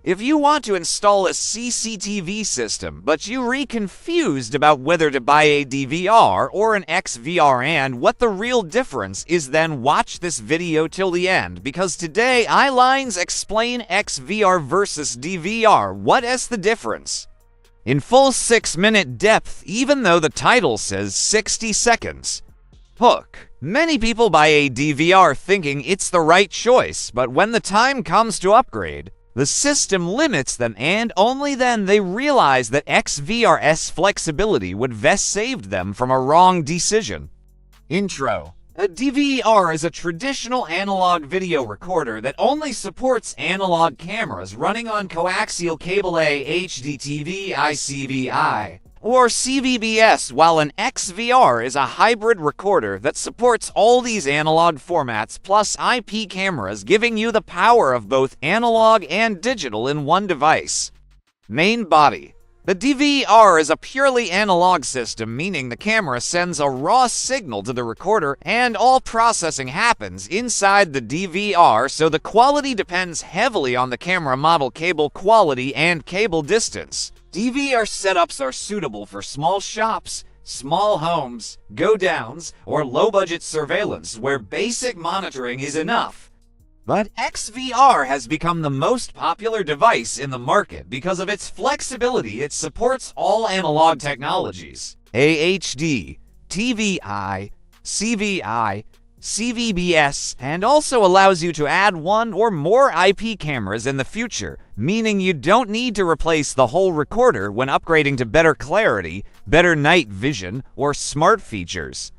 If you want to install a CCTV system, but you're confused about whether to buy a DVR or an XVR and what the real difference is, then watch this video till the end, because today I explain XVR versus DVR. What is the difference? In full 6-minute depth, even though the title says 60 seconds. Hook. Many people buy a DVR thinking it's the right choice, but when the time comes to upgrade, the system limits them, and only then they realize that XVR's flexibility would have saved them from a wrong decision. Intro. A DVR is a traditional analog video recorder that only supports analog cameras running on coaxial cable HDTV, ICVI, or CVBS, while an XVR is a hybrid recorder that supports all these analog formats plus IP cameras, giving you the power of both analog and digital in one device. Main body. The DVR is a purely analog system, meaning the camera sends a raw signal to the recorder and all processing happens inside the DVR, so the quality depends heavily on the camera model, cable quality, and cable distance. DVR setups are suitable for small shops, small homes, go-downs, or low-budget surveillance where basic monitoring is enough. But XVR has become the most popular device in the market because of its flexibility. It supports all analog technologies: AHD, TVI, CVI, CVBS, and also allows you to add one or more IP cameras in the future, meaning you don't need to replace the whole recorder when upgrading to better clarity, better night vision, or smart features.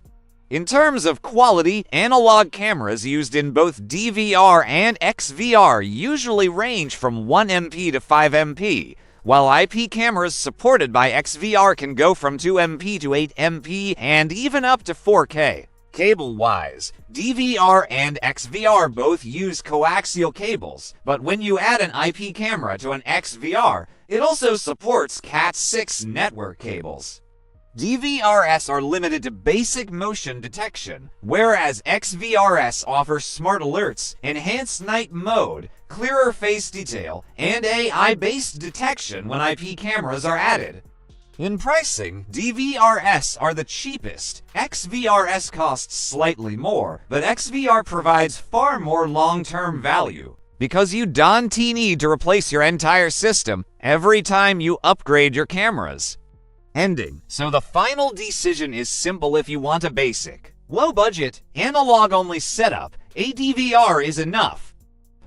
In terms of quality, analog cameras used in both DVR and XVR usually range from 1 MP to 5 MP, while IP cameras supported by XVR can go from 2 MP to 8 MP and even up to 4K. Cable-wise, DVR and XVR both use coaxial cables, but when you add an IP camera to an XVR, it also supports Cat6 network cables. DVRs are limited to basic motion detection, whereas XVRs offers smart alerts, enhanced night mode, clearer face detail, and AI-based detection when IP cameras are added. In pricing, DVRs are the cheapest. XVRs costs slightly more, but XVR provides far more long-term value, because you don't need to replace your entire system every time you upgrade your cameras. Ending. So the final decision is simple. If you want a basic, low-budget, analog-only setup, a DVR is enough.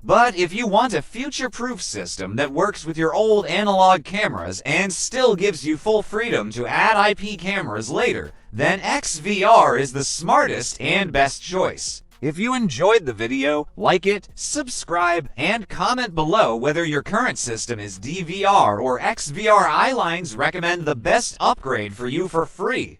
But if you want a future-proof system that works with your old analog cameras and still gives you full freedom to add IP cameras later, then XVR is the smartest and best choice. If you enjoyed the video, like it, subscribe, and comment below whether your current system is DVR or XVR. I recommend the best upgrade for you for free.